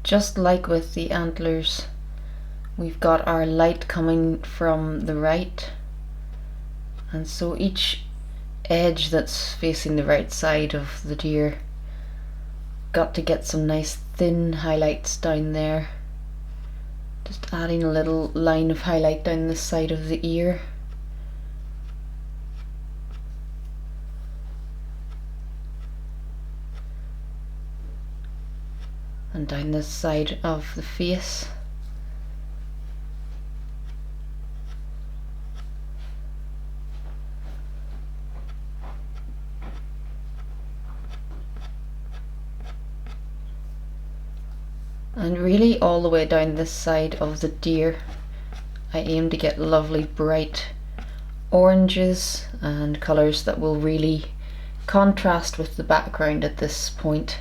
Just like with the antlers, we've got our light coming from the right, and so each edge that's facing the right side of the deer got to get some nice thin highlights down there. Just adding a little line of highlight down the side of the ear. And down this side of the face. And really all the way down this side of the deer, I aim to get lovely bright oranges and colours that will really contrast with the background at this point.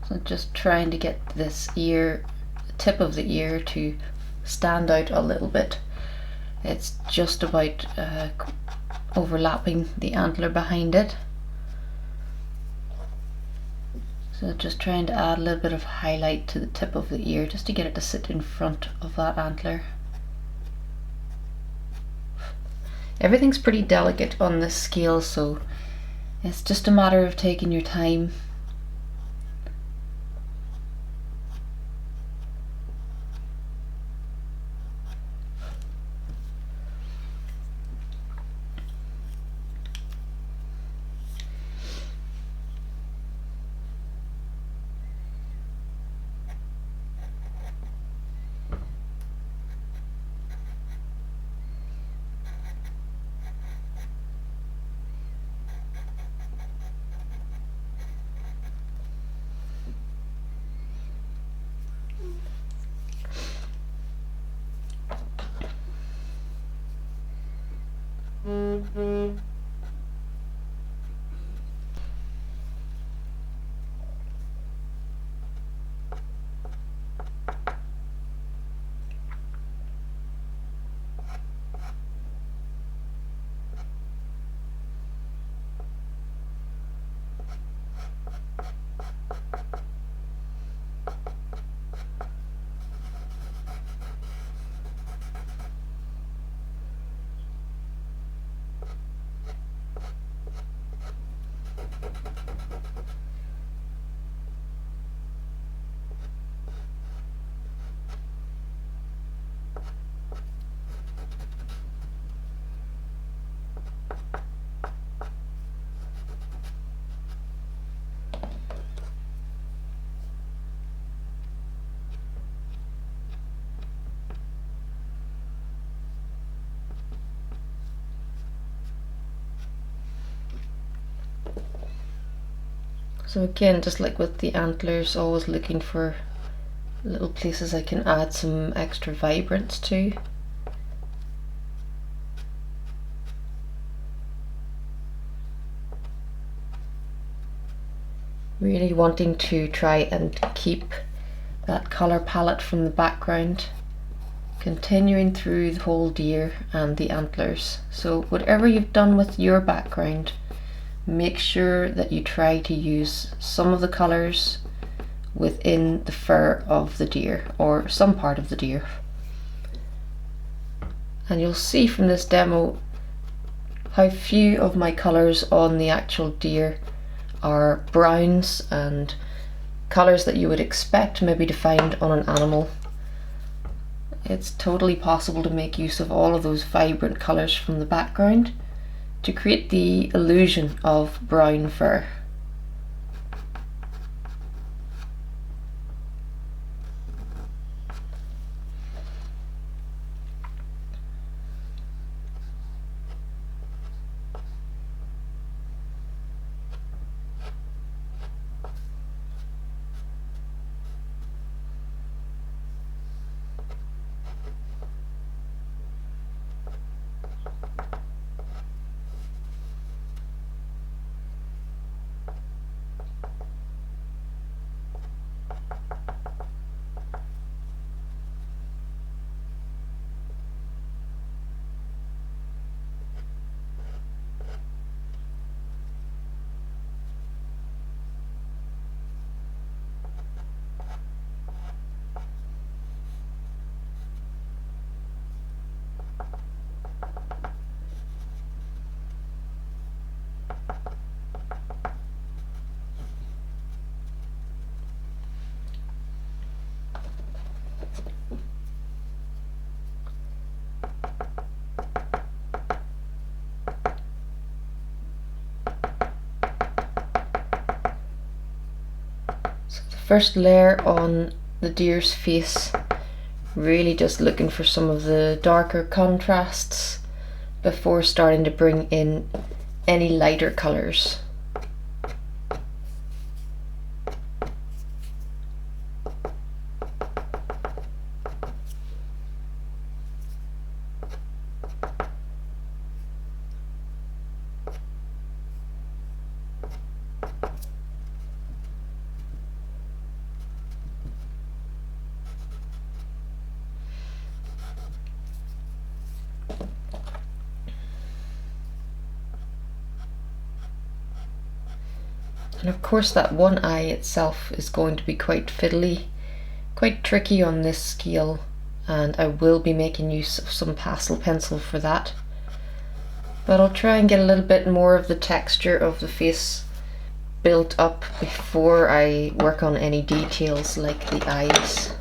So just trying to get this ear, the tip of the ear, to stand out a little bit. It's just about overlapping the antler behind it. So just trying to add a little bit of highlight to the tip of the ear just to get it to sit in front of that antler. Everything's pretty delicate on this scale, so it's just a matter of taking your time. So again, just like with the antlers, always looking for little places I can add some extra vibrance to. Really wanting to try and keep that colour palette from the background continuing through the whole deer and the antlers. So whatever you've done with your background, make sure that you try to use some of the colours within the fur of the deer, or some part of the deer. And you'll see from this demo how few of my colours on the actual deer are browns and colours that you would expect maybe to find on an animal. It's totally possible to make use of all of those vibrant colours from the background to create the illusion of brown fur. First layer on the deer's face, really just looking for some of the darker contrasts before starting to bring in any lighter colours. And of course that one eye itself is going to be quite fiddly, quite tricky on this scale, and I will be making use of some pastel pencil for that. But I'll try and get a little bit more of the texture of the face built up before I work on any details like the eyes.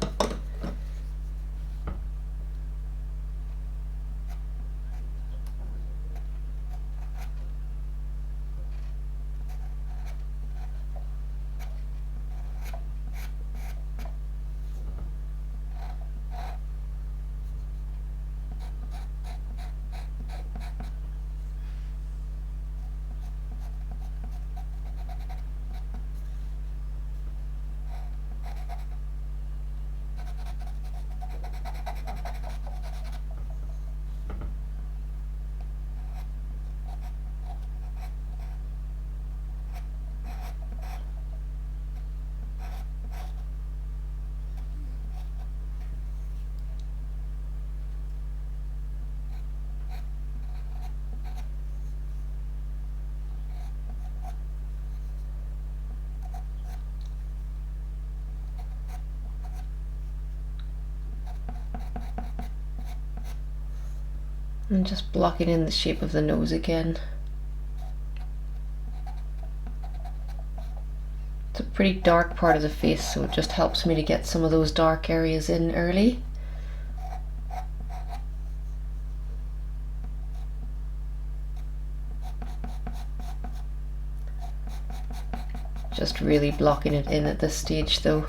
And just blocking in the shape of the nose again. It's a pretty dark part of the face, so it just helps me to get some of those dark areas in early. Just really blocking it in at this stage though.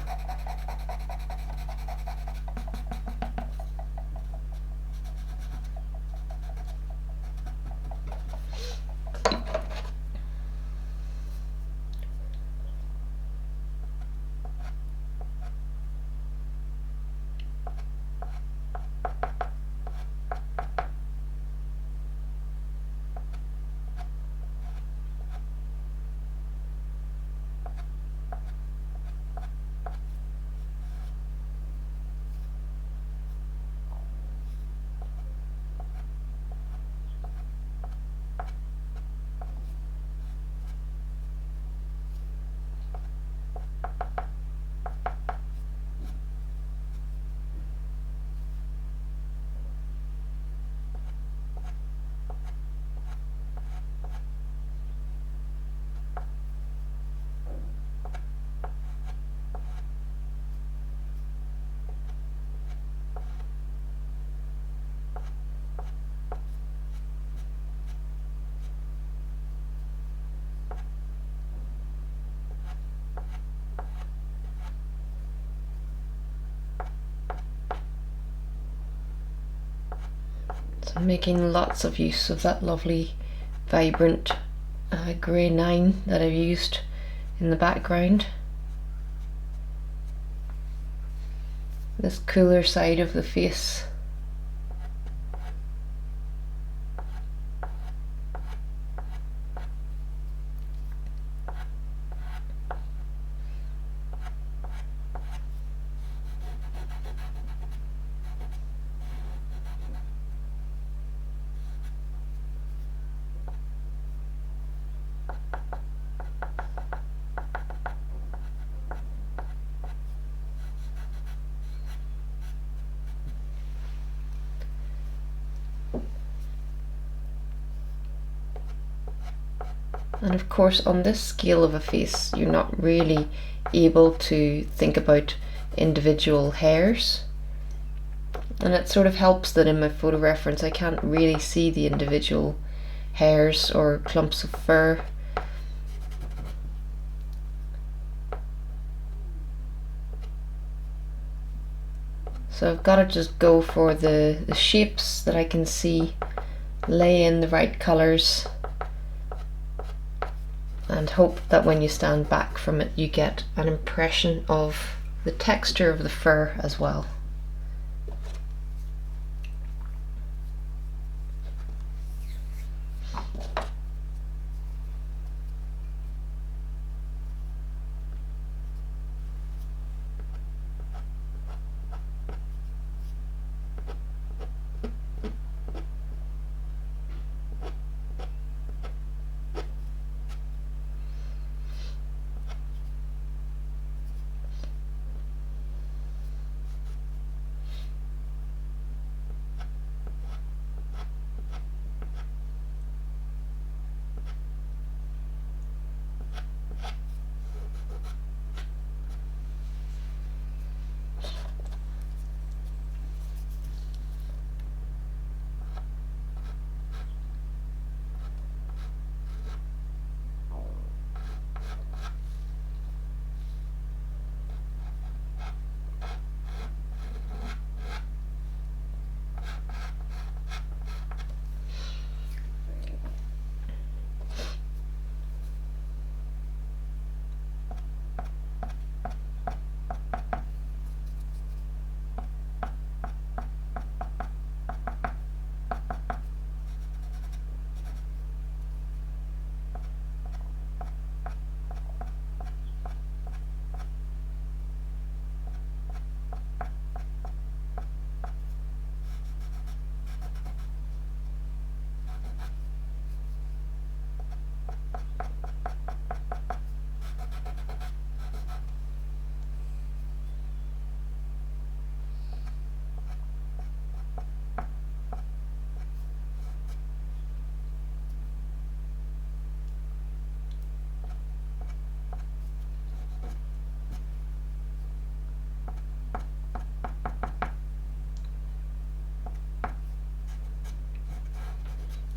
So I'm making lots of use of that lovely vibrant grey 9 that I've used in the background. This cooler side of the face. And of course, on this scale of a face, you're not really able to think about individual hairs. And it sort of helps that in my photo reference I can't really see the individual hairs or clumps of fur. So I've got to just go for the shapes that I can see, lay in the right colours, and hope that when you stand back from it you get an impression of the texture of the fur as well.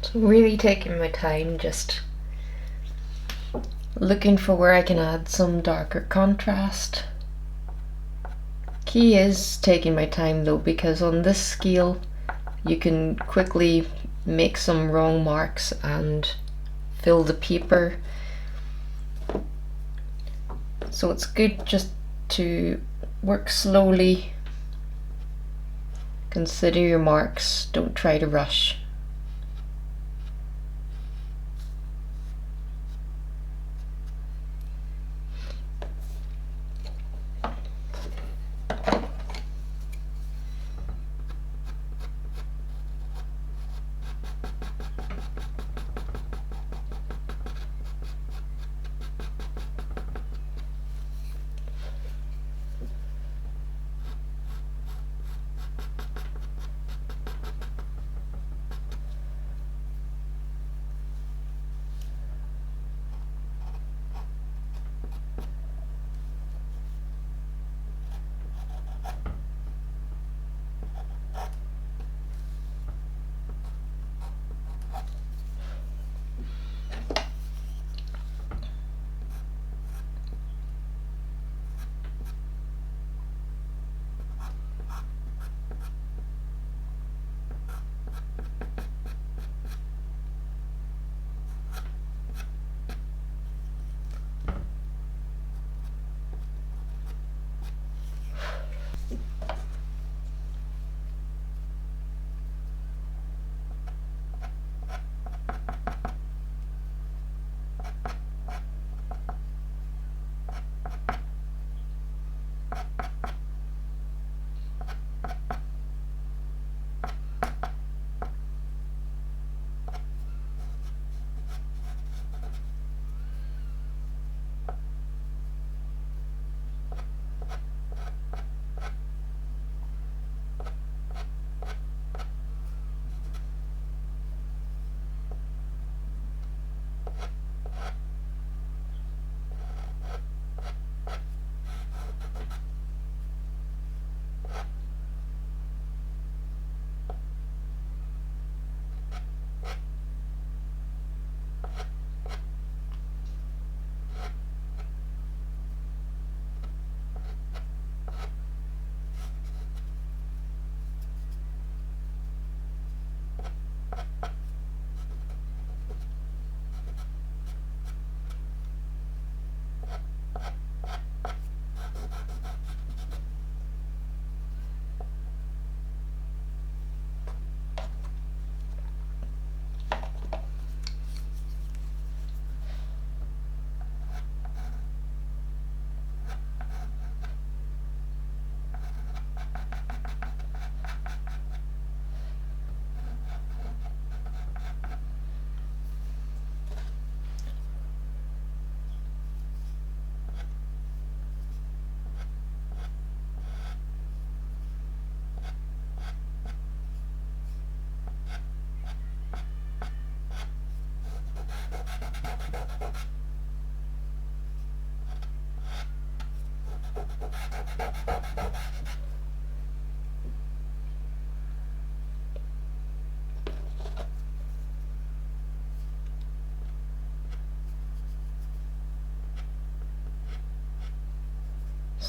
So really taking my time, just looking for where I can add some darker contrast. Key is taking my time though, because on this scale you can quickly make some wrong marks and fill the paper. So it's good just to work slowly, consider your marks, don't try to rush.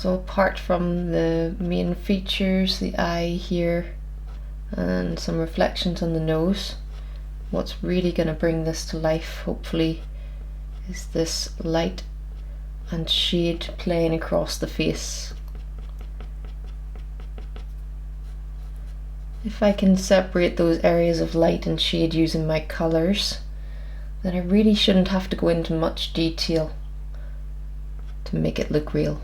So apart from the main features, the eye here and some reflections on the nose, what's really going to bring this to life, hopefully, is this light and shade playing across the face. If I can separate those areas of light and shade using my colours, then I really shouldn't have to go into much detail to make it look real.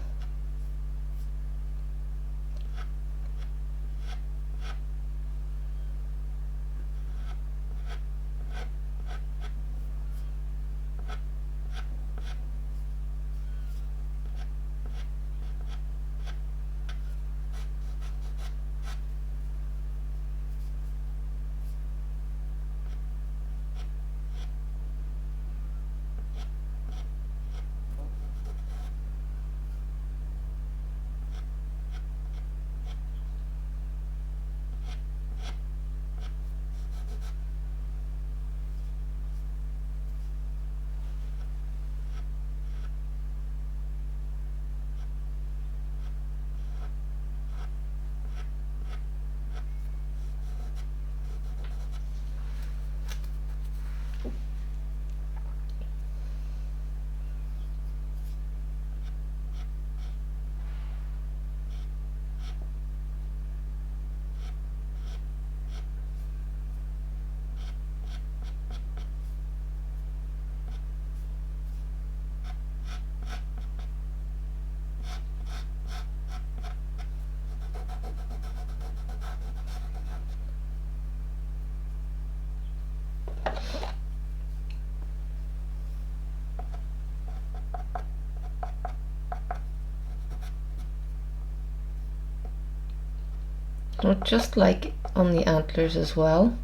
So just like on the antlers as well,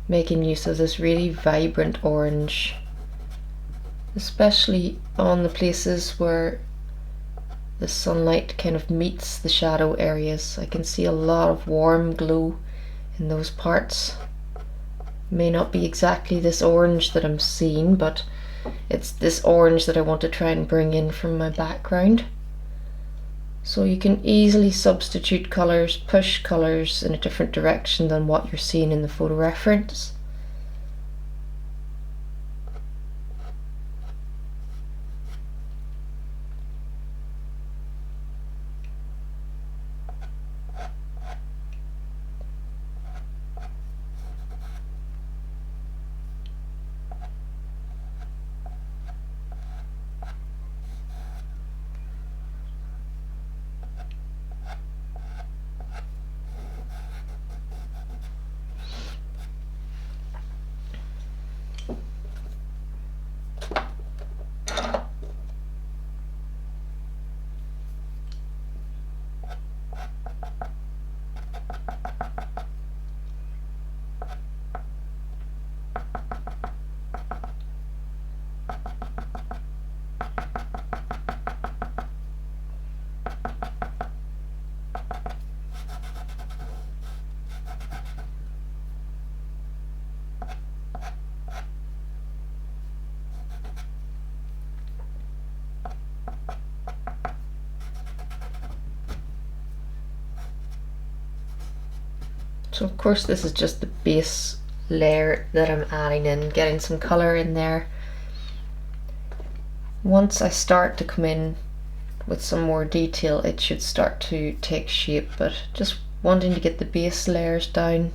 making use of this really vibrant orange, especially on the places where the sunlight kind of meets the shadow areas. I can see a lot of warm glow in those parts. May not be exactly this orange that I'm seeing, but it's this orange that I want to try and bring in from my background. So you can easily substitute colours, push colours in a different direction than what you're seeing in the photo reference. So of course this is just the base layer that I'm adding in, getting some colour in there. Once I start to come in with some more detail, it should start to take shape, but just wanting to get the base layers down,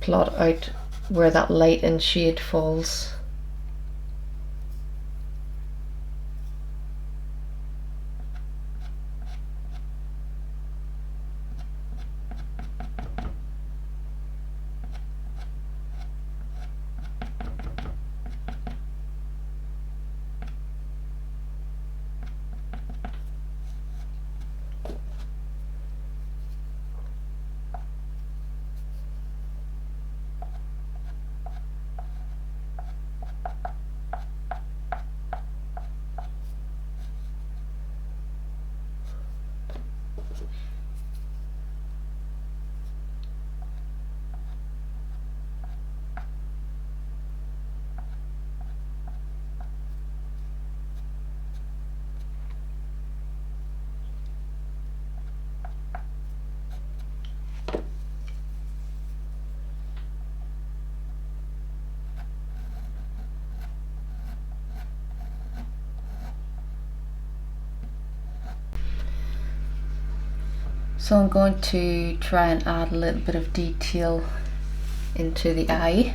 plot out where that light and shade falls. So I'm going to try and add a little bit of detail into the eye.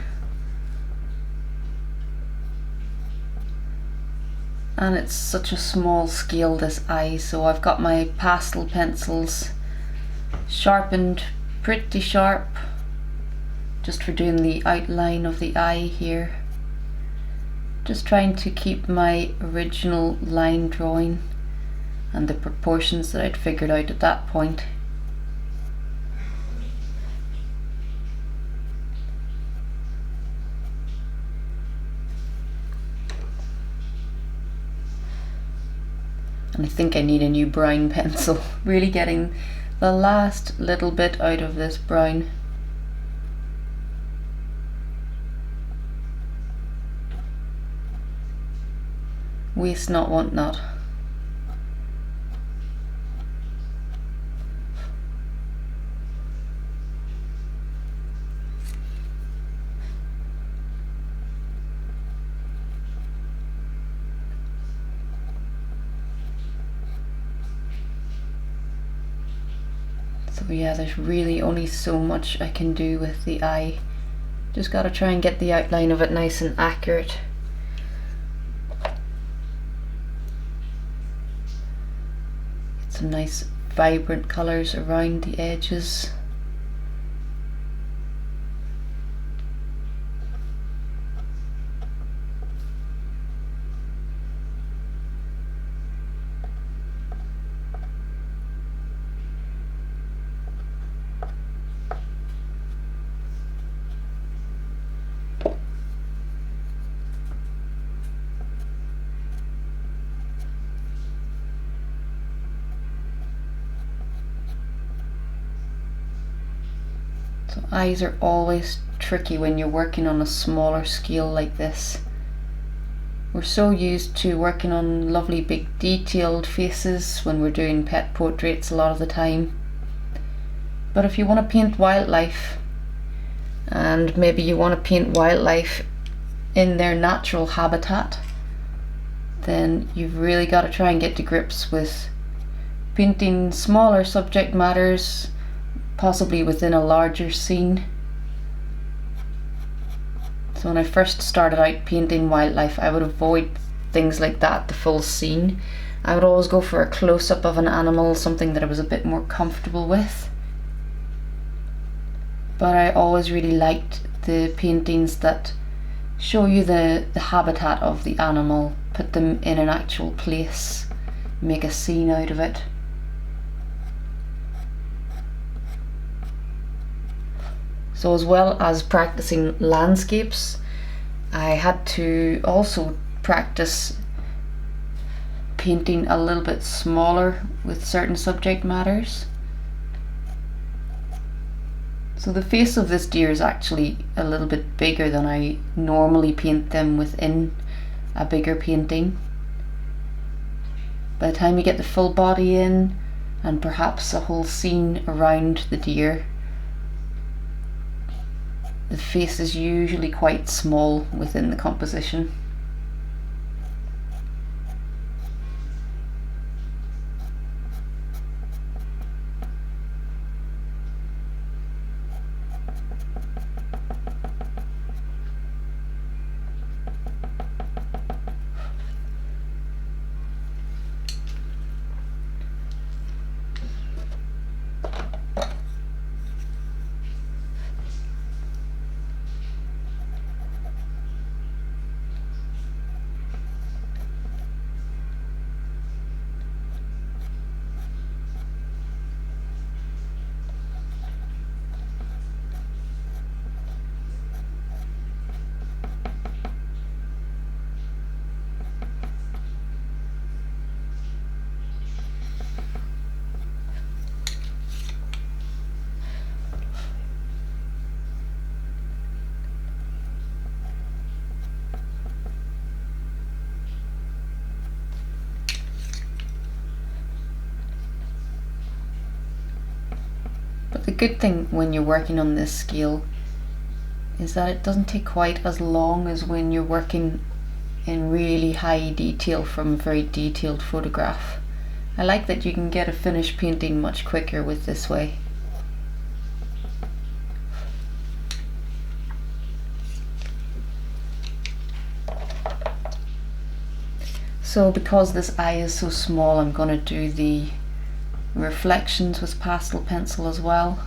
And it's such a small scale, this eye, so I've got my pastel pencils sharpened pretty sharp just for doing the outline of the eye here. Just trying to keep my original line drawing and the proportions that I'd figured out at that point. And I think I need a new brown pencil. Really getting the last little bit out of this brown. Waste not, want not. So yeah, there's really only so much I can do with the eye. Just gotta try and get the outline of it nice and accurate. Get some nice vibrant colours around the edges. So eyes are always tricky when you're working on a smaller scale like this. We're so used to working on lovely big detailed faces when we're doing pet portraits a lot of the time. But if you want to paint wildlife, and maybe you want to paint wildlife in their natural habitat, then you've really got to try and get to grips with painting smaller subject matters, possibly within a larger scene. So when I first started out painting wildlife, I would avoid things like that, the full scene. I would always go for a close-up of an animal, something that I was a bit more comfortable with. But I always really liked the paintings that show you the habitat of the animal, put them in an actual place, make a scene out of it. So as well as practicing landscapes, I had to also practice painting a little bit smaller with certain subject matters. So the face of this deer is actually a little bit bigger than I normally paint them within a bigger painting. By the time you get the full body in, and perhaps a whole scene around the deer, the face is usually quite small within the composition. But the good thing when you're working on this scale is that it doesn't take quite as long as when you're working in really high detail from a very detailed photograph. I like that you can get a finished painting much quicker with this way. So because this eye is so small, I'm going to do the reflections with pastel pencil as well.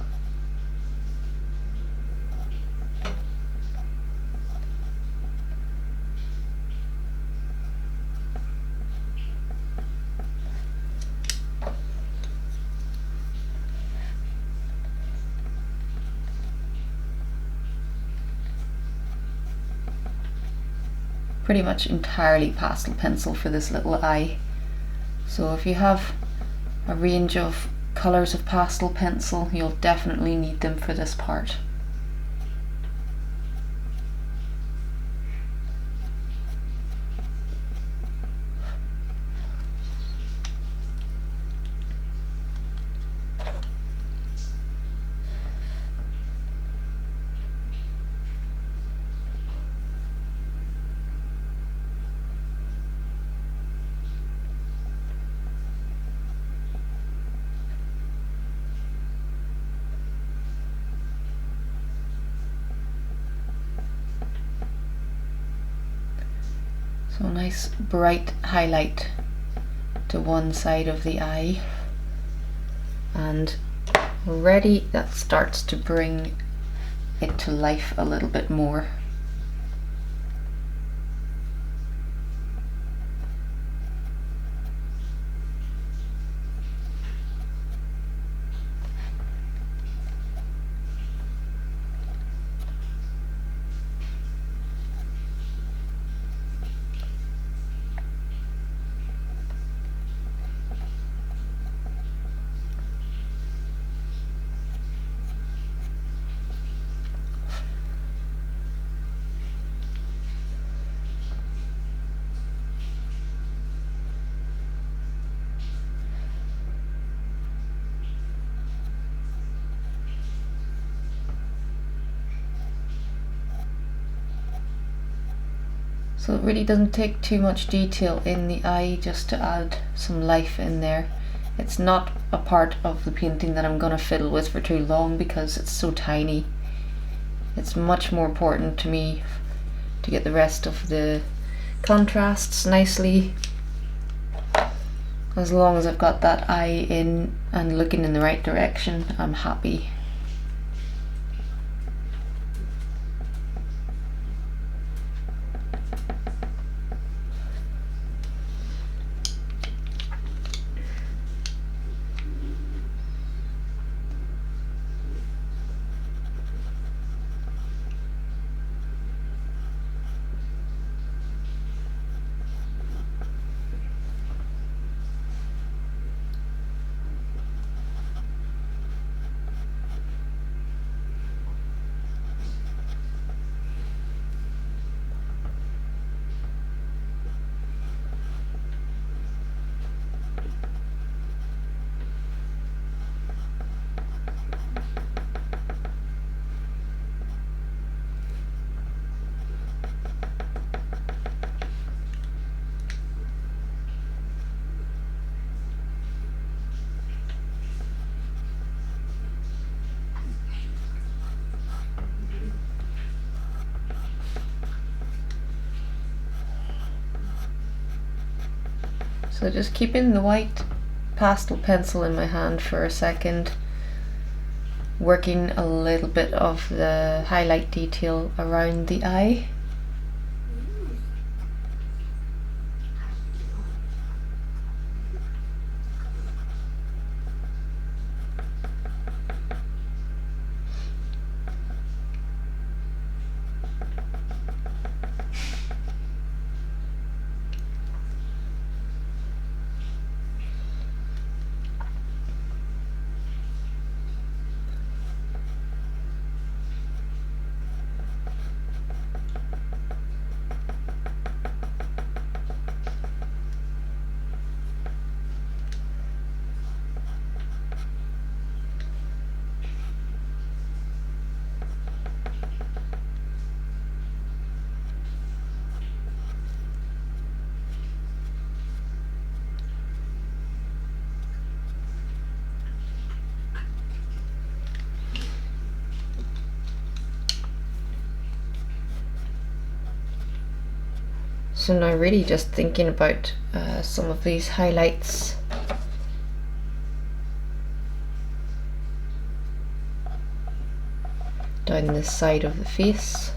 Pretty much entirely pastel pencil for this little eye. So if you have a range of colours of pastel pencil, you'll definitely need them for this part. So a nice bright highlight to one side of the eye, and already that starts to bring it to life a little bit more. So it really doesn't take too much detail in the eye just to add some life in there. It's not a part of the painting that I'm going to fiddle with for too long because it's so tiny. It's much more important to me to get the rest of the contrasts nicely. As long as I've got that eye in and looking in the right direction, I'm happy. So just keeping the white pastel pencil in my hand for a second, working a little bit of the highlight detail around the eye. So now really just thinking about some of these highlights. Down this side of the face.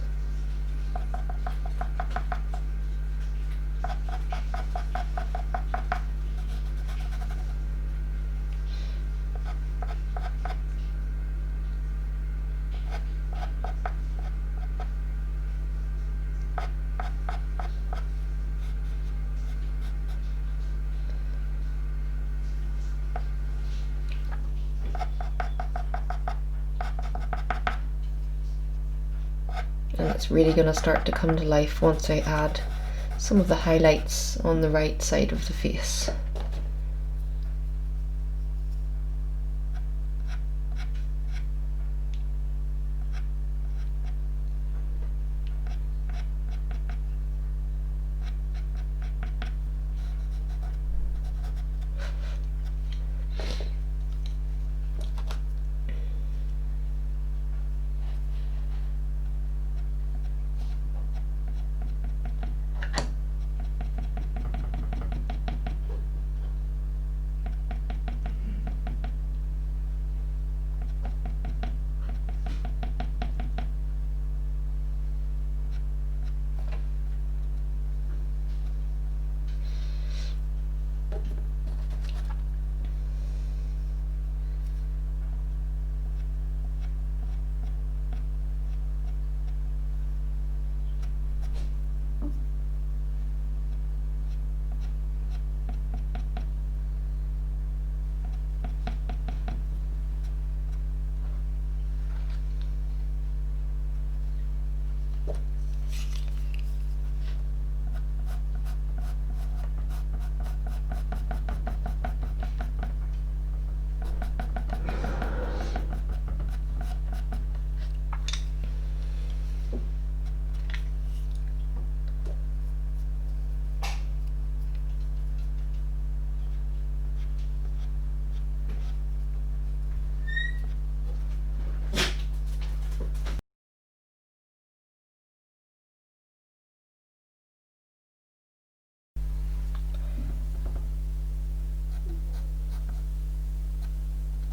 And it's really going to start to come to life once I add some of the highlights on the right side of the face.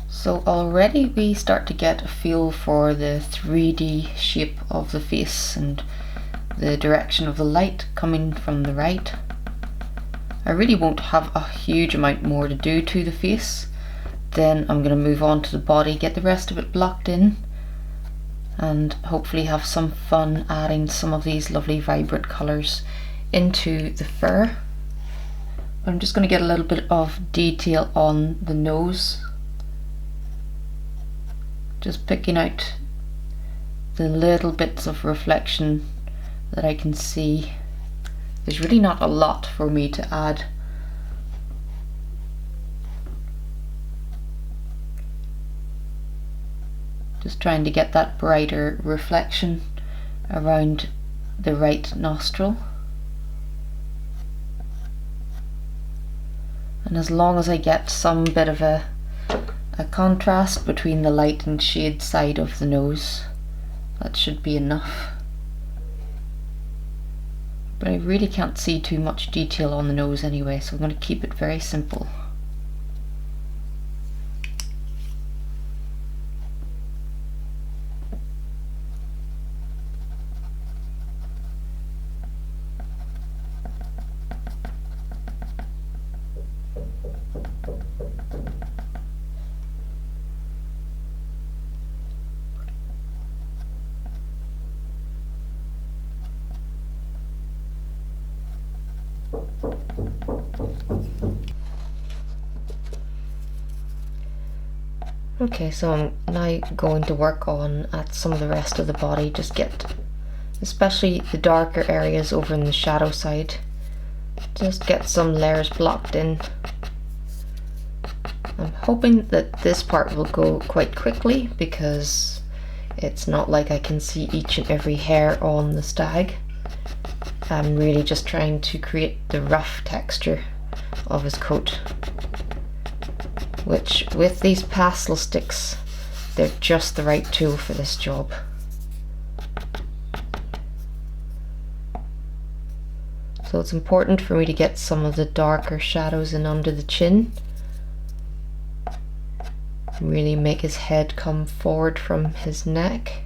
So already we start to get a feel for the 3D shape of the face and the direction of the light coming from the right. I really won't have a huge amount more to do to the face. Then I'm going to move on to the body, get the rest of it blocked in, and hopefully have some fun adding some of these lovely vibrant colours into the fur. I'm just going to get a little bit of detail on the nose. Just picking out the little bits of reflection that I can see. There's really not a lot for me to add. Just trying to get that brighter reflection around the right nostril. And as long as I get some bit of a contrast between the light and shade side of the nose, that should be enough. But I really can't see too much detail on the nose anyway, so I'm going to keep it very simple. Okay, so I'm now going to work on at some of the rest of the body, just get especially the darker areas over in the shadow side, just get some layers blocked in. I'm hoping that this part will go quite quickly because it's not like I can see each and every hair on the stag. I'm really just trying to create the rough texture of his coat, which with these pastel sticks, they're just the right tool for this job. So it's important for me to get some of the darker shadows in under the chin. Really make his head come forward from his neck.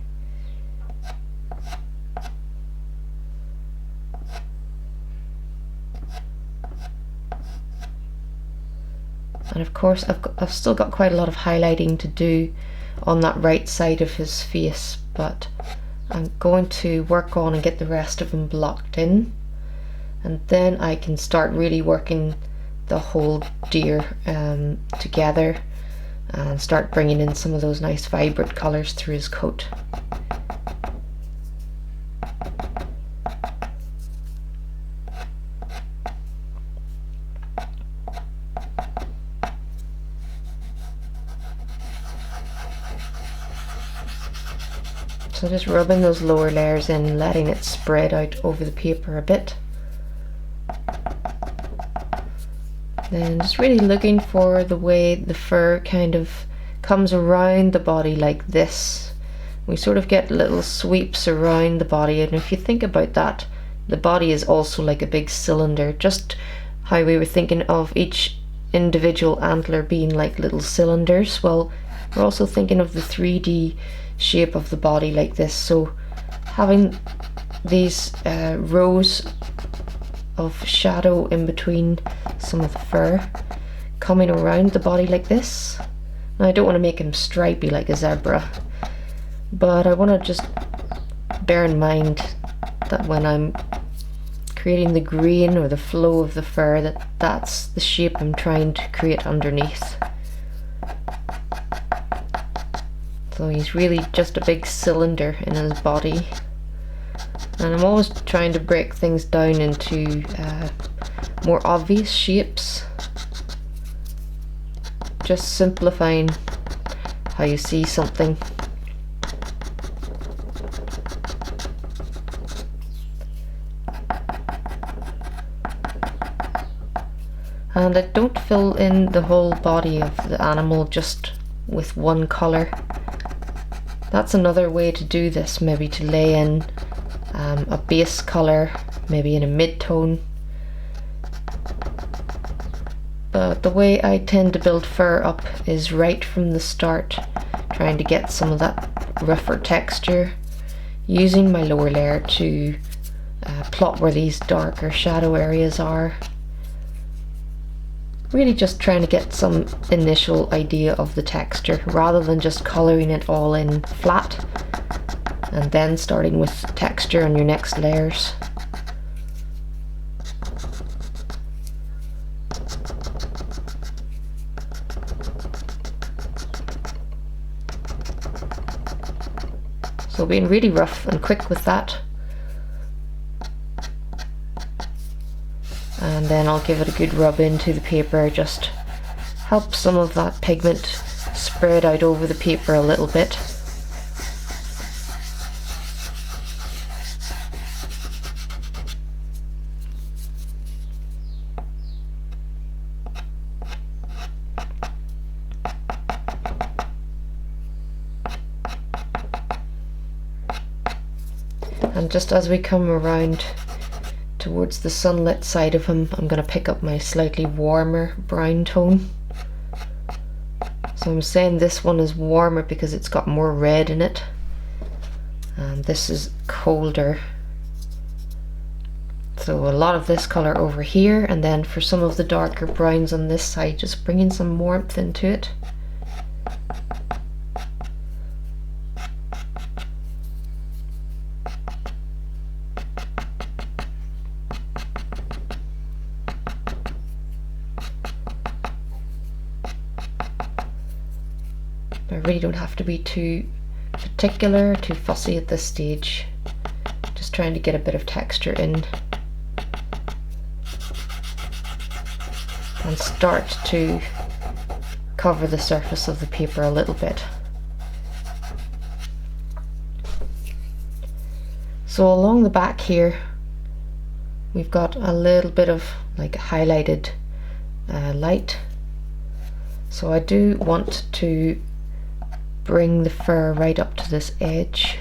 And of course I've still got quite a lot of highlighting to do on that right side of his face, but I'm going to work on and get the rest of him blocked in, and then I can start really working the whole deer together and start bringing in some of those nice vibrant colours through his coat. So just rubbing those lower layers in, letting it spread out over the paper a bit. Then just really looking for the way the fur kind of comes around the body like this. We sort of get little sweeps around the body, and if you think about that, the body is also like a big cylinder, just how we were thinking of each individual antler being like little cylinders. Well, we're also thinking of the 3D shape of the body like this, so having these rows of shadow in between some of the fur coming around the body like this. Now, I don't want to make him stripy like a zebra, but I want to just bear in mind that when I'm creating the grain or the flow of the fur, that's the shape I'm trying to create underneath. So he's really just a big cylinder in his body. And I'm always trying to break things down into more obvious shapes. Just simplifying how you see something. And I don't fill in the whole body of the animal just with one colour. That's another way to do this, maybe to lay in a base colour, maybe in a mid-tone. But the way I tend to build fur up is right from the start, trying to get some of that rougher texture, using my lower layer to plot where these darker shadow areas are. Really just trying to get some initial idea of the texture rather than just colouring it all in flat and then starting with texture on your next layers. So being really rough and quick with that. And then I'll give it a good rub into the paper, just help some of that pigment spread out over the paper a little bit. And just as we come around towards the sunlit side of him, I'm going to pick up my slightly warmer brown tone. So I'm saying this one is warmer because it's got more red in it, and this is colder. So a lot of this colour over here, and then for some of the darker browns on this side, just bringing some warmth into it. I really don't have to be too particular, too fussy at this stage. Just trying to get a bit of texture in and start to cover the surface of the paper a little bit. So along the back here we've got a little bit of like highlighted light. So I do want to bring the fur right up to this edge,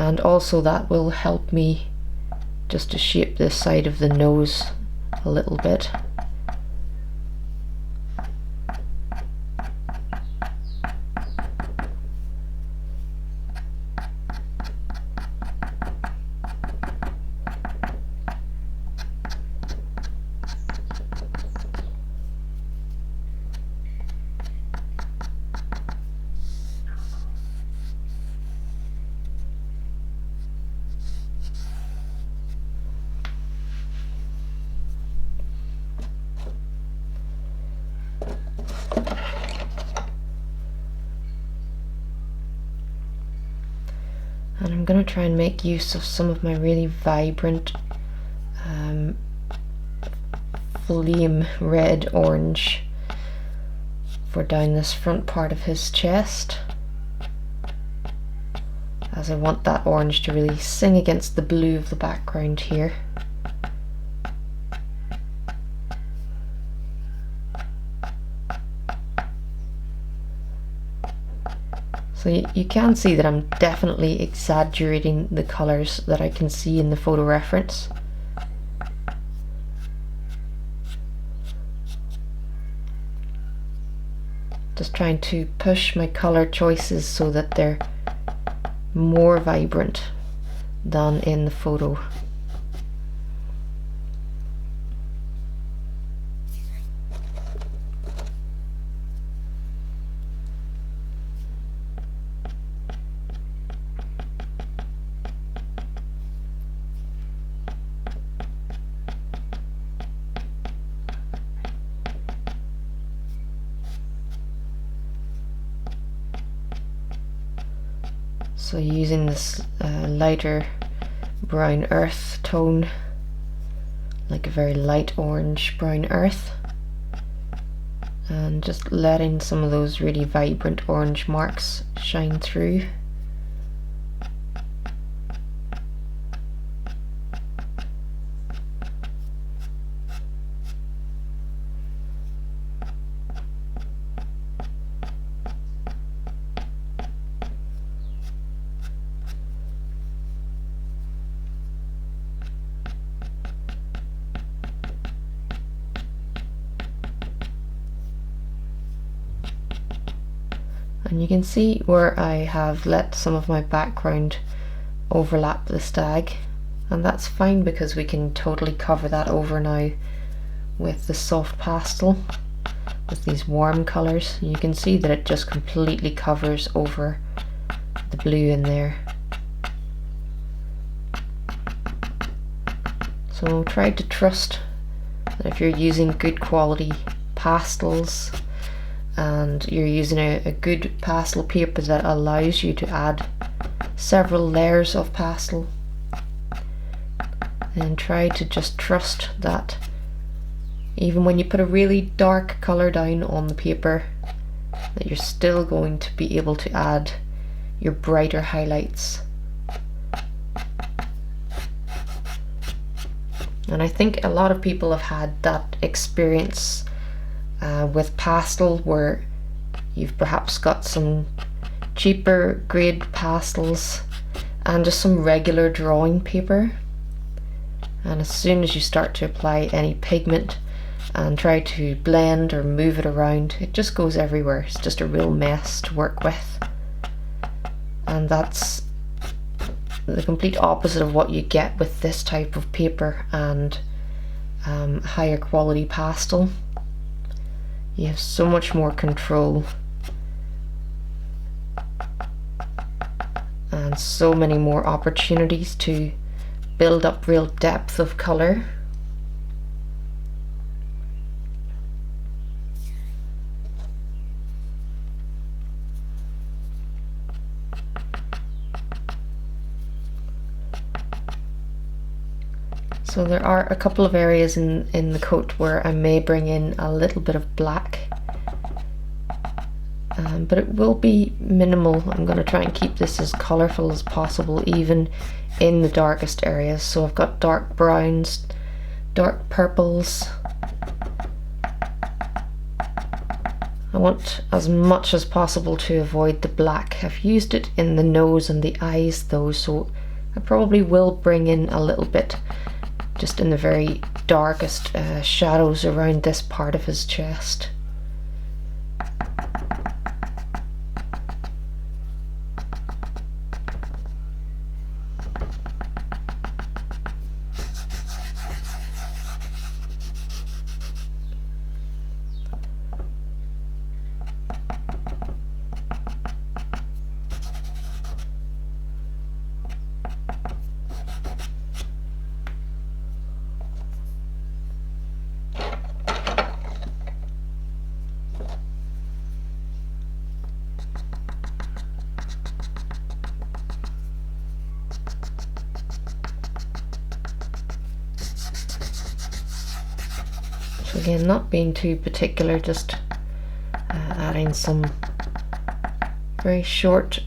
and also that will help me just to shape this side of the nose a little bit. And I'm going to try and make use of some of my really vibrant flame red orange for down this front part of his chest, as I want that orange to really sing against the blue of the background here. So you can see that I'm definitely exaggerating the colours that I can see in the photo reference. Just trying to push my colour choices so that they're more vibrant than in the photo. So using this lighter brown earth tone, like a very light orange brown earth, and just letting some of those really vibrant orange marks shine through. And you can see where I have let some of my background overlap the stag, and that's fine because we can totally cover that over now with the soft pastel, with these warm colours. You can see that it just completely covers over the blue in there. So try to trust that if you're using good quality pastels and you're using a good pastel paper that allows you to add several layers of pastel, and try to just trust that even when you put a really dark colour down on the paper, that you're still going to be able to add your brighter highlights. And I think a lot of people have had that experience with pastel, where you've perhaps got some cheaper grade pastels and just some regular drawing paper, and as soon as you start to apply any pigment and try to blend or move it around, it just goes everywhere. It's just a real mess to work with, and that's the complete opposite of what you get with this type of paper and higher quality pastel. You have so much more control and so many more opportunities to build up real depth of colour. So there are a couple of areas in the coat where I may bring in a little bit of black, but it will be minimal. I'm going to try and keep this as colourful as possible, even in the darkest areas. So I've got dark browns, dark purples, I want as much as possible to avoid the black. I've used it in the nose and the eyes though, so I probably will bring in a little bit just in the very darkest shadows around this part of his chest. So again, not being too particular, just adding some very short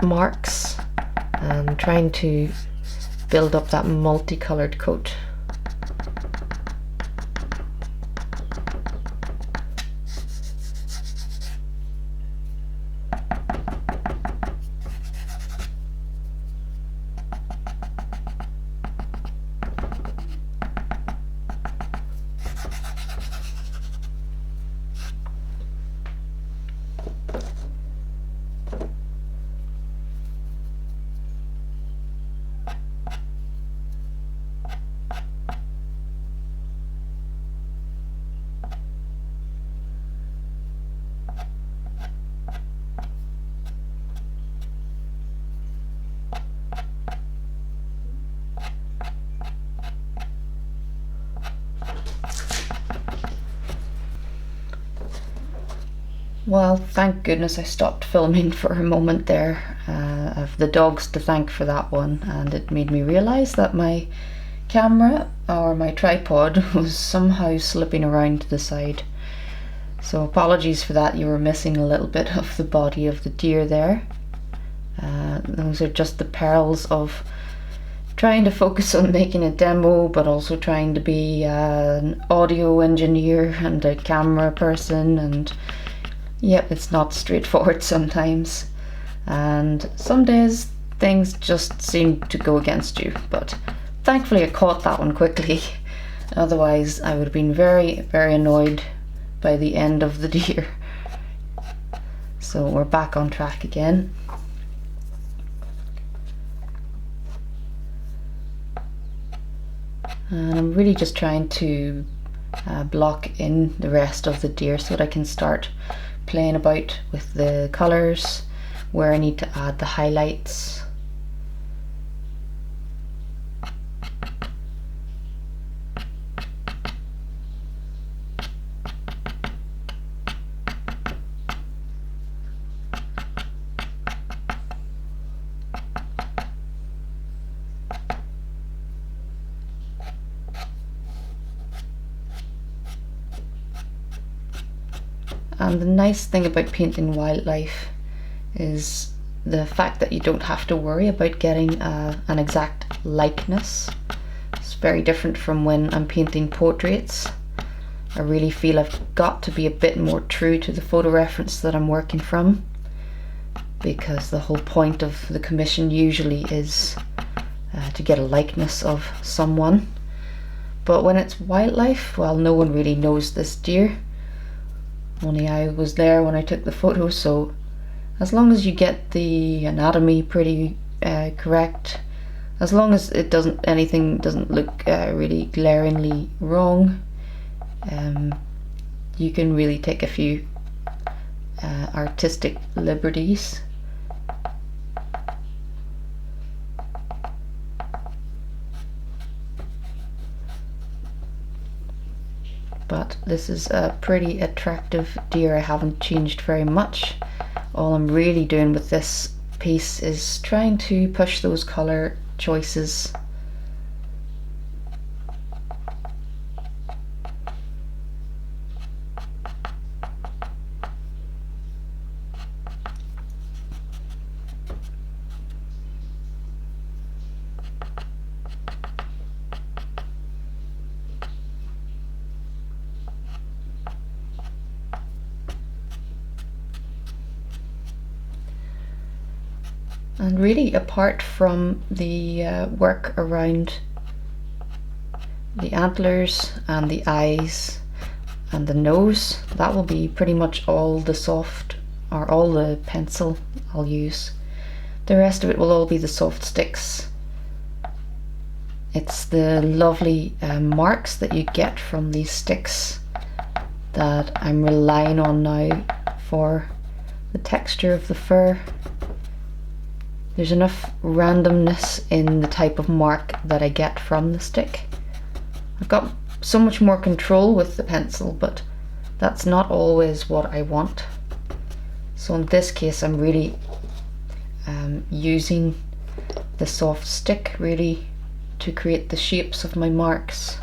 marks and trying to build up that multicolored coat. Well, thank goodness I stopped filming for a moment there. I've the dogs to thank for that one, and it made me realise that my camera or my tripod was somehow slipping around to the side. So apologies for that, you were missing a little bit of the body of the deer there. Those are just the perils of trying to focus on making a demo, but also trying to be an audio engineer and a camera person, and yep, it's not straightforward sometimes, and some days things just seem to go against you, but thankfully I caught that one quickly. Otherwise I would have been very, very annoyed by the end of the deer. So we're back on track again. And I'm really just trying to block in the rest of the deer so that I can start playing about with the colours, where I need to add the highlights. And the nice thing about painting wildlife is the fact that you don't have to worry about getting an exact likeness. It's very different from when I'm painting portraits. I really feel I've got to be a bit more true to the photo reference that I'm working from, because the whole point of the commission usually is to get a likeness of someone. But when it's wildlife, well, no one really knows this deer. Only I was there when I took the photo, so as long as you get the anatomy pretty correct, as long as anything doesn't look really glaringly wrong, you can really take a few artistic liberties. But this is a pretty attractive deer. I haven't changed very much. All I'm really doing with this piece is trying to push those colour choices. And really, apart from the work around the antlers and the eyes and the nose, that will be pretty much all the soft, or all the pencil I'll use. The rest of it will all be the soft sticks. It's the lovely marks that you get from these sticks that I'm relying on now for the texture of the fur. There's enough randomness in the type of mark that I get from the stick. I've got so much more control with the pencil, but that's not always what I want. So in this case, I'm really using the soft stick really to create the shapes of my marks.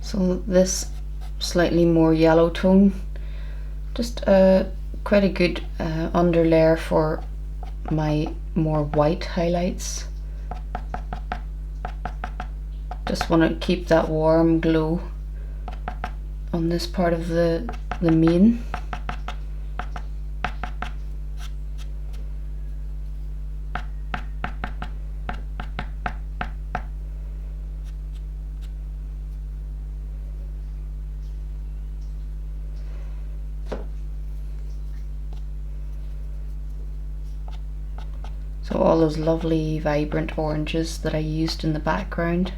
So this slightly more yellow tone, just quite a good underlayer for my more white highlights. Just want to keep that warm glow on this part of the mane. So all those lovely vibrant oranges that I used in the background.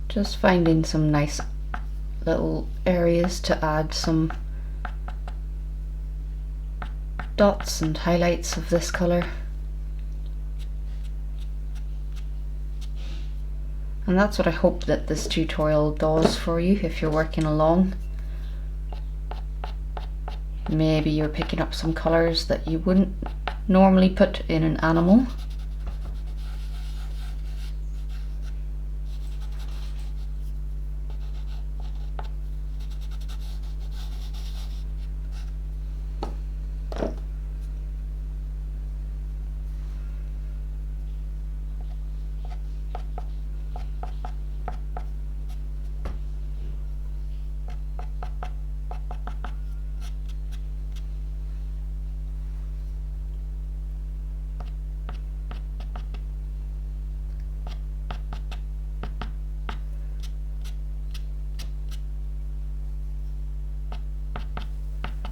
Just finding some nice little areas to add some dots and highlights of this colour. And that's what I hope that this tutorial does for you if you're working along. Maybe you're picking up some colours that you wouldn't normally put in an animal.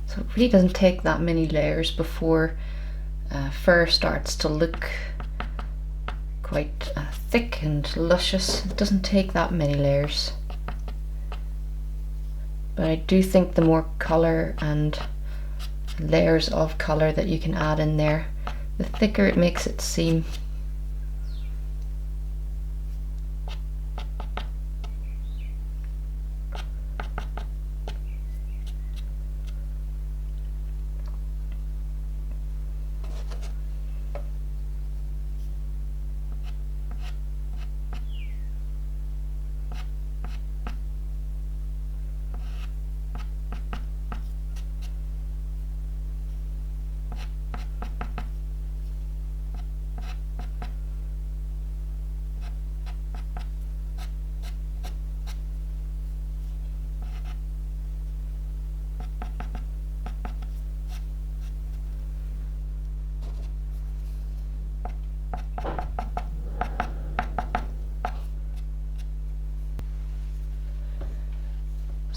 So it really doesn't take that many layers before fur starts to look quite thick and luscious. It doesn't take that many layers. But I do think the more colour and layers of colour that you can add in there, the thicker it makes it seem.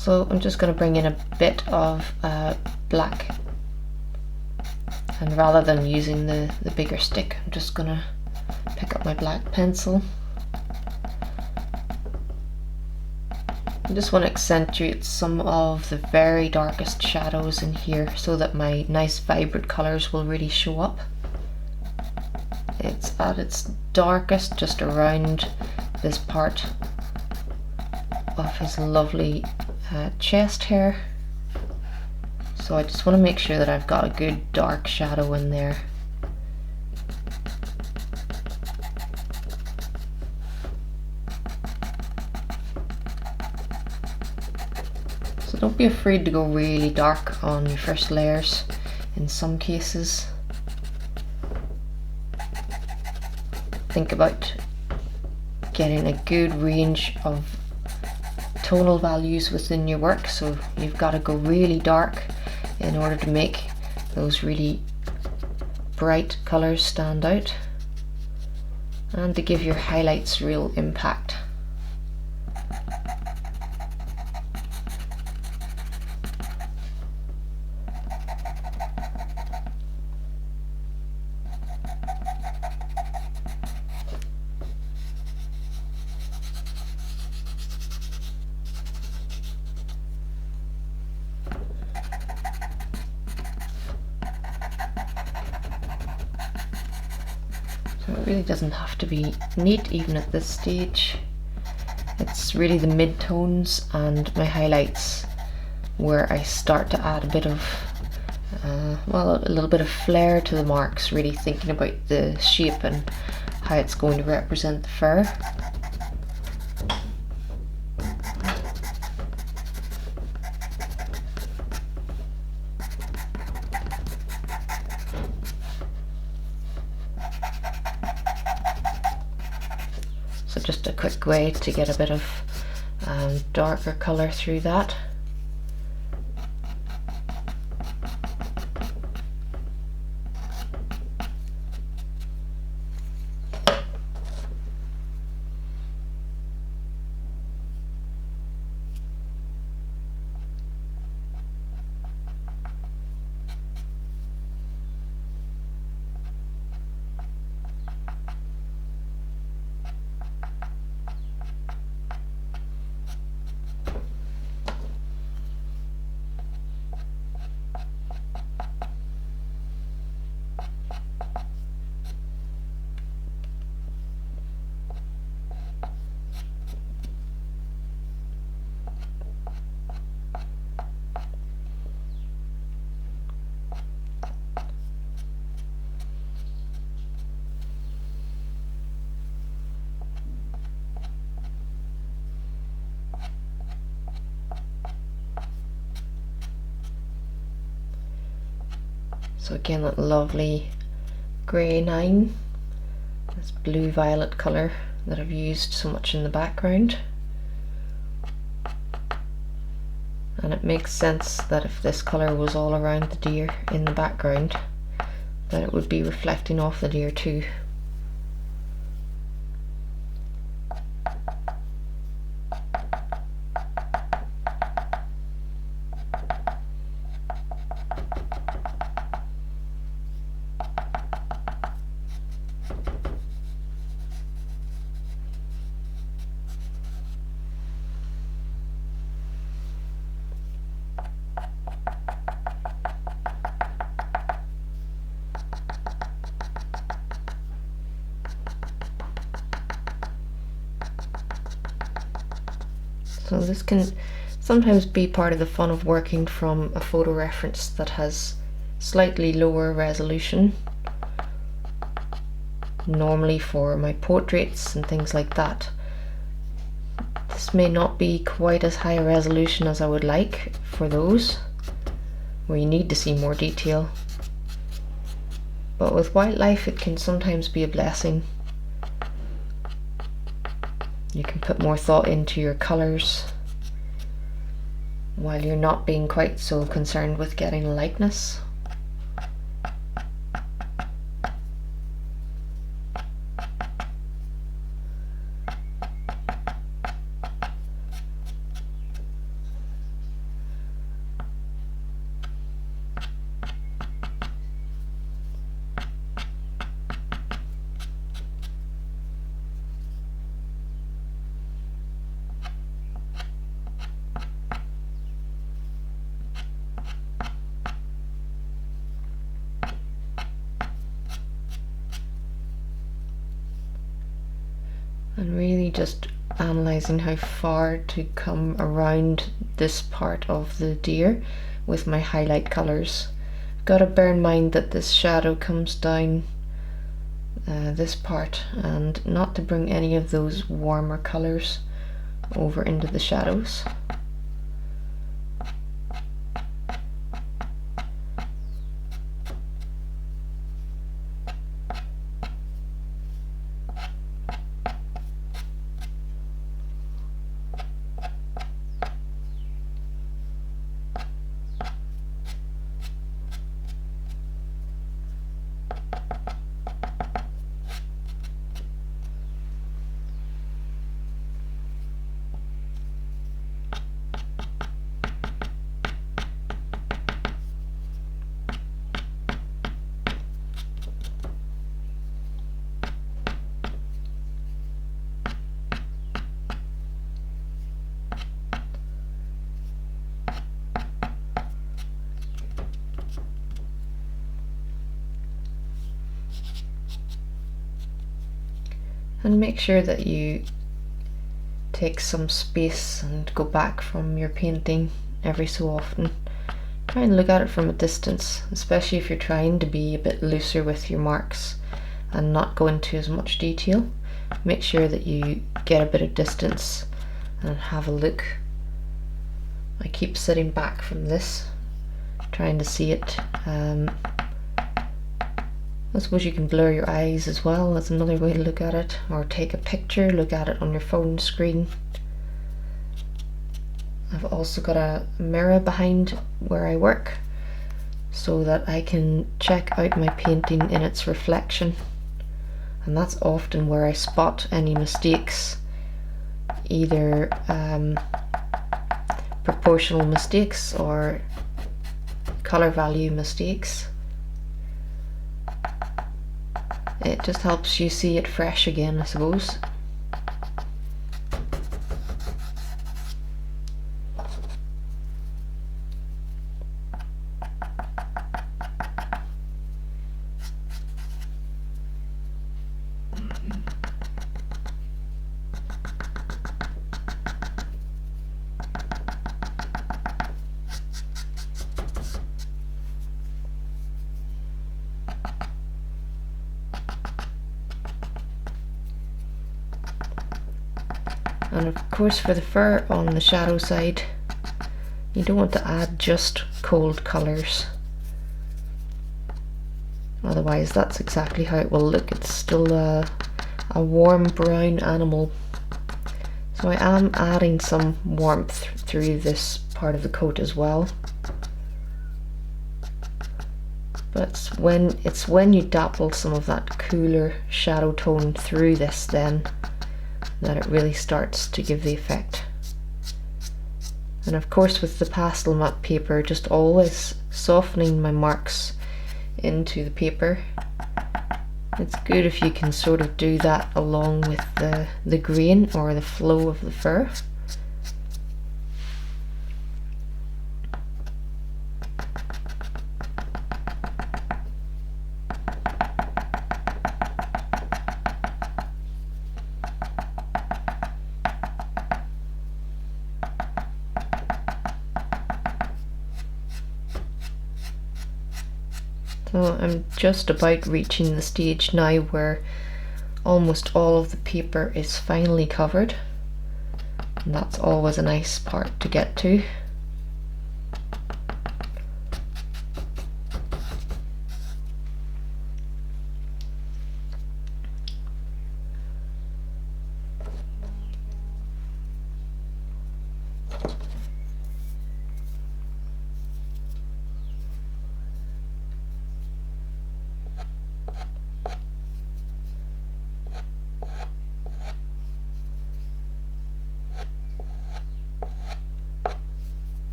So I'm just going to bring in a bit of black, and rather than using the bigger stick, I'm just going to pick up my black pencil. I just want to accentuate some of the very darkest shadows in here so that my nice vibrant colours will really show up. It's at its darkest just around this part of his lovely chest hair. So I just want to make sure that I've got a good dark shadow in there. So don't be afraid to go really dark on your first layers in some cases. Think about getting a good range of tonal values within your work, so you've got to go really dark in order to make those really bright colours stand out and to give your highlights real impact. It really doesn't have to be neat even at this stage. It's really the mid-tones and my highlights where I start to add a bit of, well, a little bit of flair to the marks, really thinking about the shape and how it's going to represent the fur. So just a quick way to get a bit of darker colour through that. So again, that lovely grey 9, this blue violet colour that I've used so much in the background. And it makes sense that if this colour was all around the deer in the background, that it would be reflecting off the deer too. So this can sometimes be part of the fun of working from a photo reference that has slightly lower resolution. Normally for my portraits and things like that, this may not be quite as high a resolution as I would like for those, where you need to see more detail. But with wildlife it can sometimes be a blessing. You can put more thought into your colours while you're not being quite so concerned with getting a likeness. and really just analysing how far to come around this part of the deer with my highlight colours. Got to bear in mind that this shadow comes down this part, and not to bring any of those warmer colours over into the shadows. And make sure that you take some space and go back from your painting every so often. Try and look at it from a distance, especially if you're trying to be a bit looser with your marks and not go into as much detail. Make sure that you get a bit of distance and have a look. I keep sitting back from this, trying to see it. I suppose you can blur your eyes as well, that's another way to look at it, or take a picture, look at it on your phone screen. I've also got a mirror behind where I work so that I can check out my painting in its reflection, and that's often where I spot any mistakes, either proportional mistakes or colour value mistakes. It just helps you see it fresh again, I suppose. And of course, for the fur on the shadow side, you don't want to add just cold colours, otherwise that's exactly how it will look. It's still a warm brown animal. So I am adding some warmth through this part of the coat as well. But it's when you dapple some of that cooler shadow tone through this then that it really starts to give the effect. And of course, with the Pastelmat paper, just always softening my marks into the paper. It's good if you can sort of do that along with the grain or the flow of the fur. So I'm just about reaching the stage now where almost all of the paper is finally covered, and that's always a nice part to get to.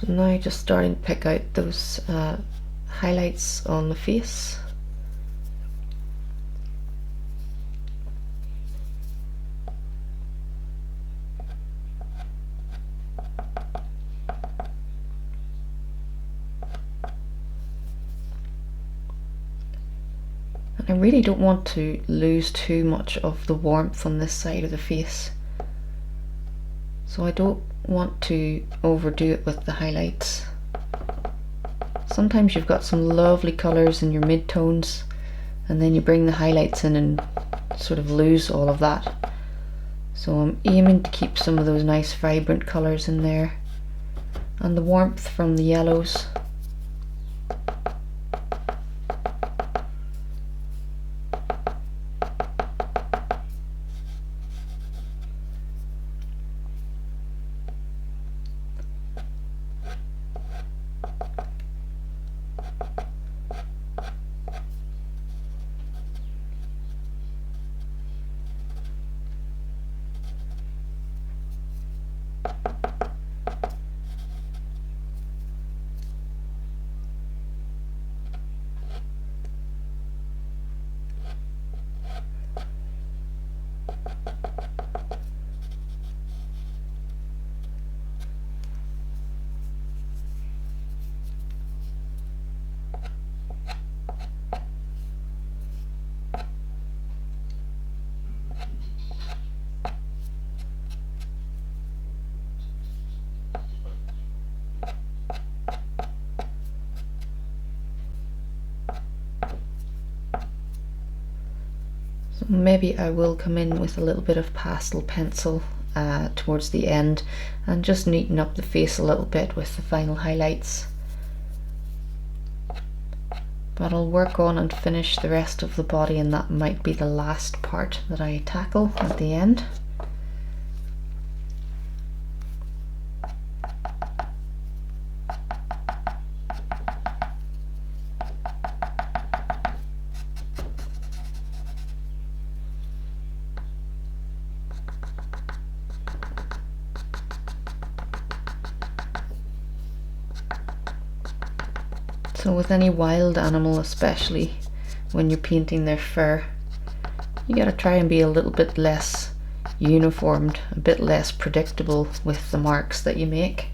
Now just starting to pick out those highlights on the face. I really don't want to lose too much of the warmth on this side of the face, so I don't want to overdo it with the highlights. Sometimes you've got some lovely colours in your mid-tones and then you bring the highlights in and sort of lose all of that. So I'm aiming to keep some of those nice vibrant colours in there and the warmth from the yellows. Maybe I will come in with a little bit of pastel pencil towards the end and just neaten up the face a little bit with the final highlights. But I'll work on and finish the rest of the body, and that might be the last part that I tackle at the end. So with any wild animal, especially when you're painting their fur, you gotta try and be a little bit less uniformed, a bit less predictable with the marks that you make.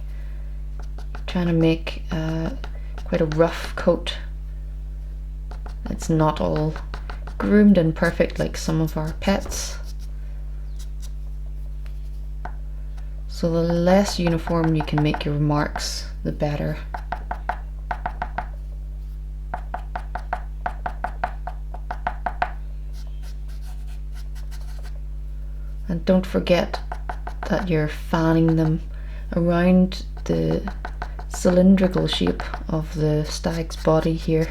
Trying to make quite a rough coat. It's not all groomed and perfect like some of our pets. So the less uniform you can make your marks, the better. And don't forget that you're fanning them around the cylindrical shape of the stag's body here.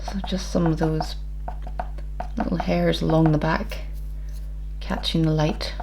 So just some of those little hairs along the back, catching the light.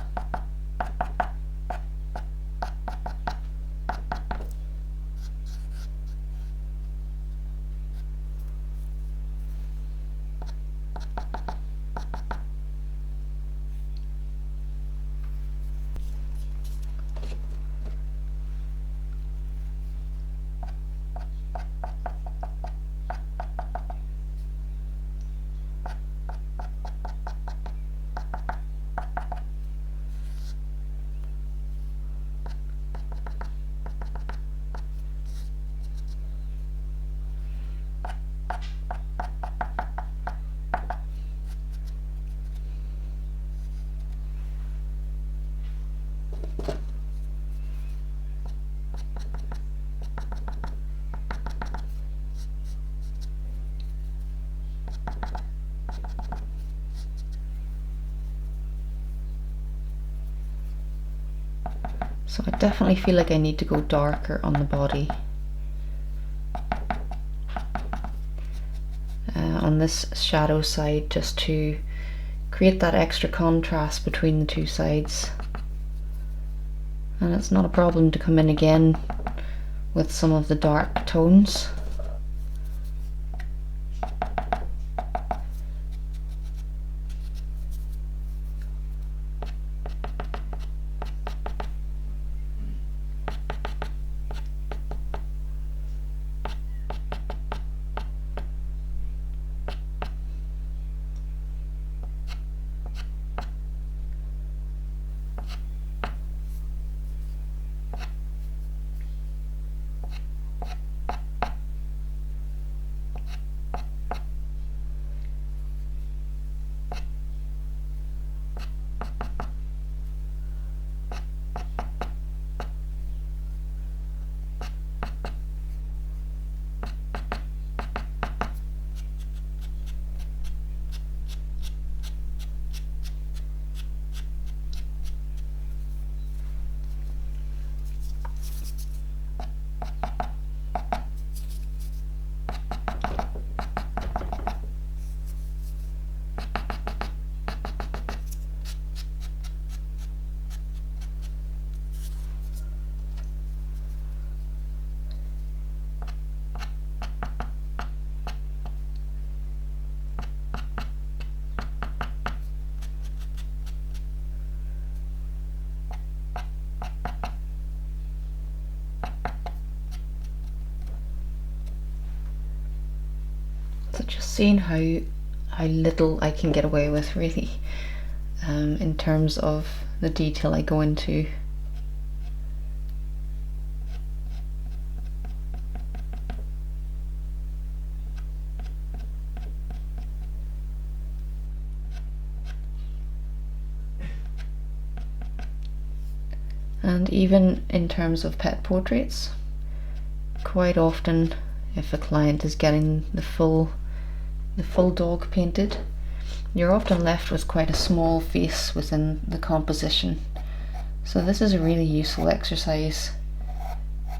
So I definitely feel like I need to go darker on the body. On this shadow side, just to create that extra contrast between the two sides. And it's not a problem to come in again with some of the dark tones. So just seeing how little I can get away with, really, in terms of the detail I go into. And even in terms of pet portraits, quite often if a client is getting the full dog painted, you're often left with quite a small face within the composition. So this is a really useful exercise,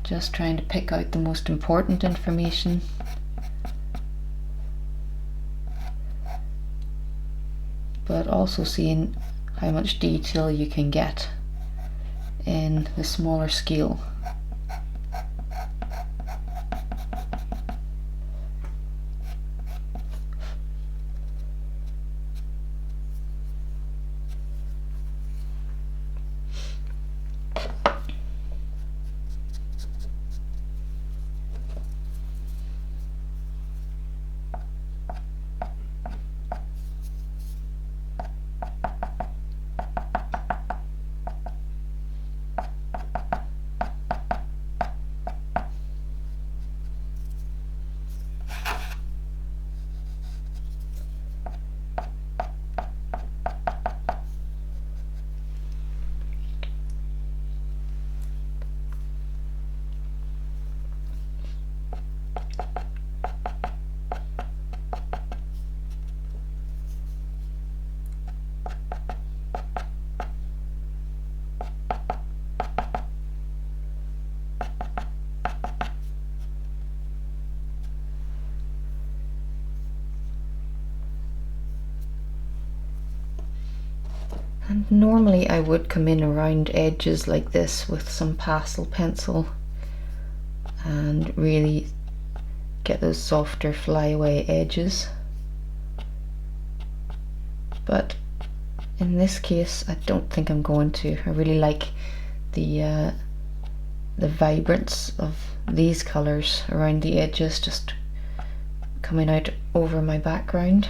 just trying to pick out the most important information. But also seeing how much detail you can get in the smaller scale. And normally I would come in around edges like this with some pastel pencil and really get those softer flyaway edges. But in this case I don't think I'm going to. I really like the vibrance of these colours around the edges just coming out over my background.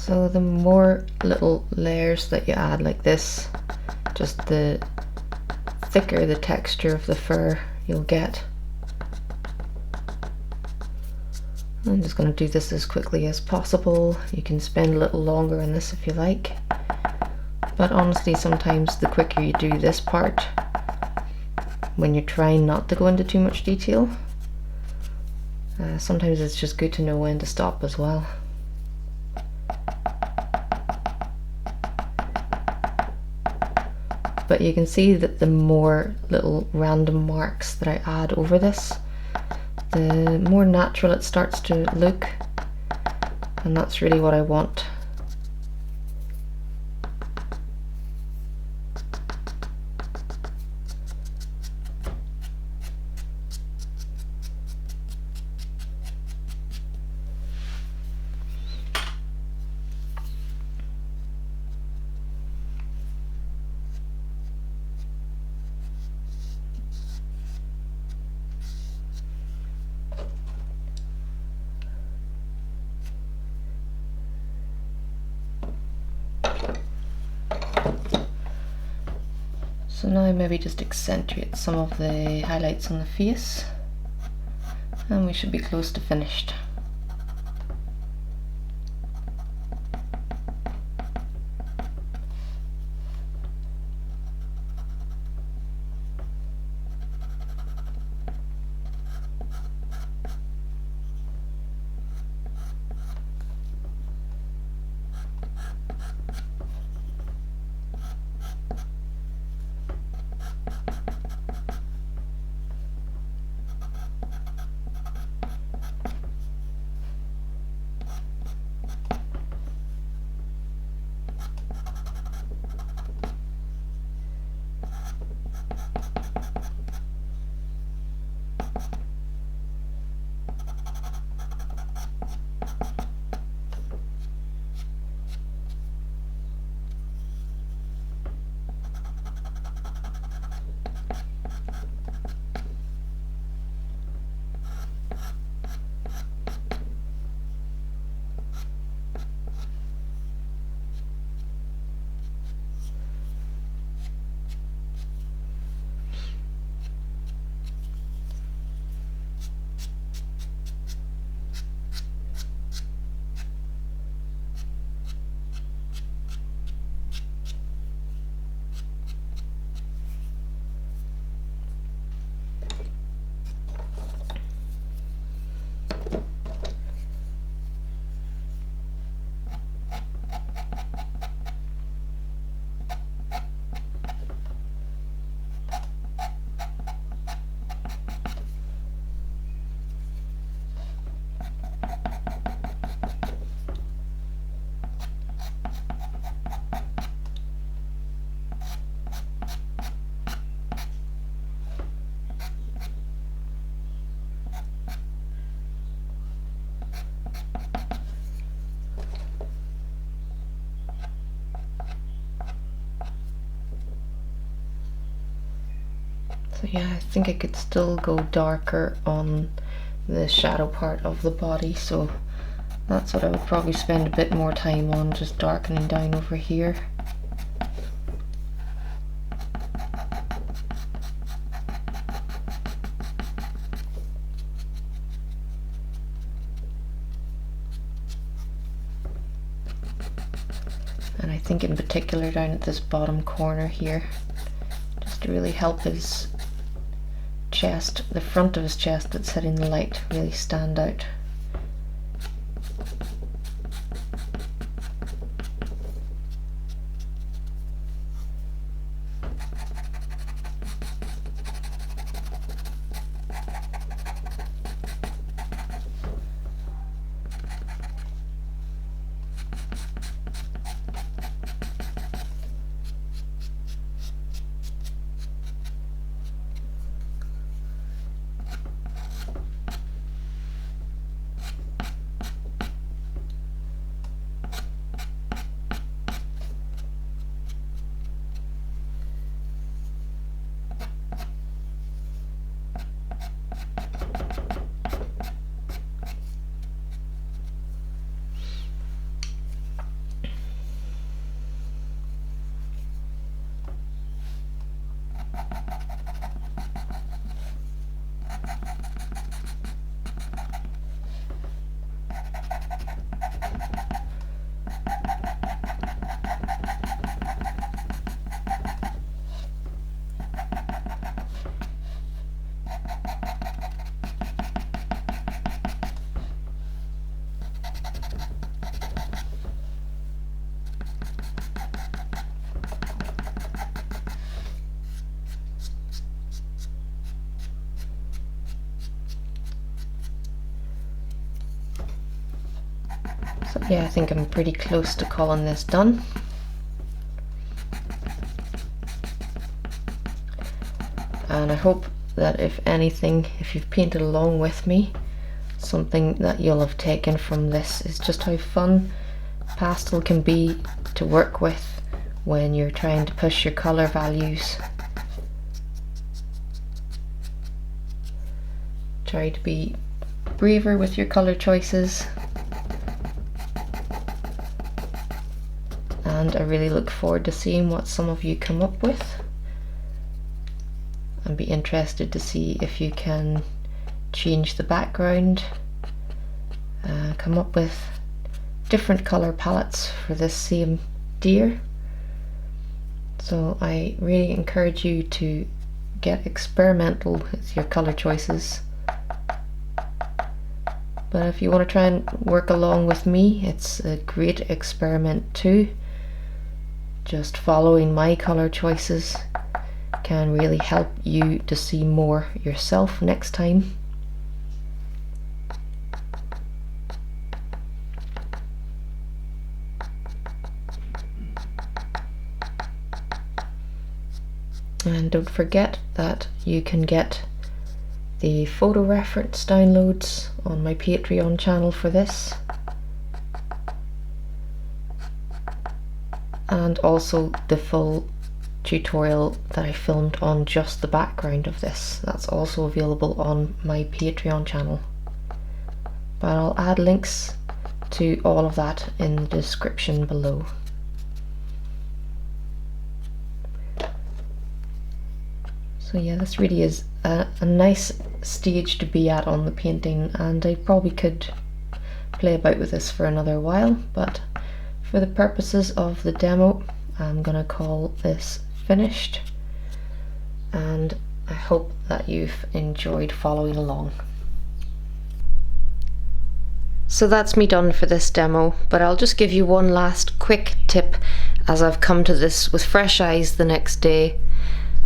So the more little layers that you add like this, just the thicker the texture of the fur you'll get. I'm just going to do this as quickly as possible. You can spend a little longer on this if you like, but honestly sometimes the quicker you do this part, when you're trying not to go into too much detail, sometimes it's just good to know when to stop as well. But you can see that the more little random marks that I add over this, the more natural it starts to look, and that's really what I want. So now maybe just accentuate some of the highlights on the face, and we should be close to finished. So yeah, I think I could still go darker on the shadow part of the body, so that's what I would probably spend a bit more time on, just darkening down over here. And I think in particular down at this bottom corner here, just to really help his chest, the front of his chest that's hitting the light, really stand out. So yeah, I think I'm pretty close to calling this done. And I hope that if anything, if you've painted along with me, something that you'll have taken from this is just how fun pastel can be to work with when you're trying to push your colour values. Try to be braver with your colour choices. And I really look forward to seeing what some of you come up with, and be interested to see if you can change the background, come up with different colour palettes for this same deer. So I really encourage you to get experimental with your colour choices. But if you want to try and work along with me, it's a great experiment too. Just following my colour choices can really help you to see more yourself next time. And don't forget that you can get the photo reference downloads on my Patreon channel for this, and also the full tutorial that I filmed on just the background of this. That's also available on my Patreon channel, but I'll add links to all of that in the description below. So yeah, this really is a nice stage to be at on the painting, and I probably could play about with this for another while, but for the purposes of the demo, I'm gonna call this finished, and I hope that you've enjoyed following along. So that's me done for this demo, but I'll just give you one last quick tip as I've come to this with fresh eyes the next day,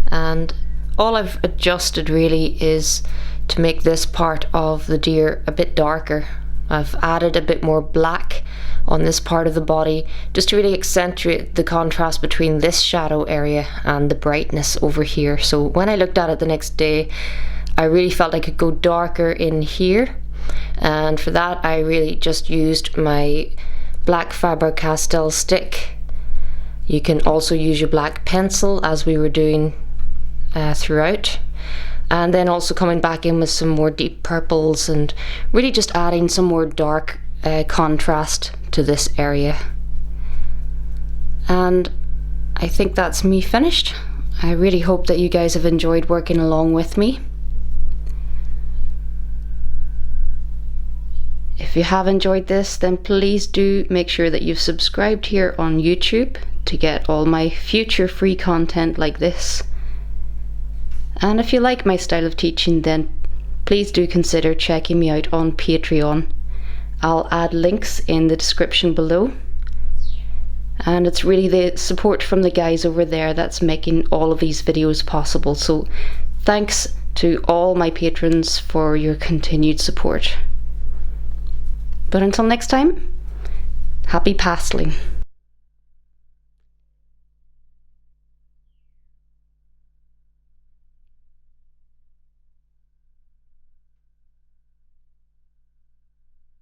and all I've adjusted really is to make this part of the deer a bit darker. I've added a bit more black on this part of the body just to really accentuate the contrast between this shadow area and the brightness over here. So when I looked at it the next day, I really felt I could go darker in here, and for that I really just used my black Faber Castell stick. You can also use your black pencil as we were doing throughout, and then also coming back in with some more deep purples and really just adding some more dark contrast to this area. And I think that's me finished. I really hope that you guys have enjoyed working along with me. If you have enjoyed this, then please do make sure that you've subscribed here on YouTube to get all my future free content like this. And if you like my style of teaching, then please do consider checking me out on Patreon. I'll add links in the description below. And it's really the support from the guys over there that's making all of these videos possible. So thanks to all my patrons for your continued support. But until next time, happy pasteling.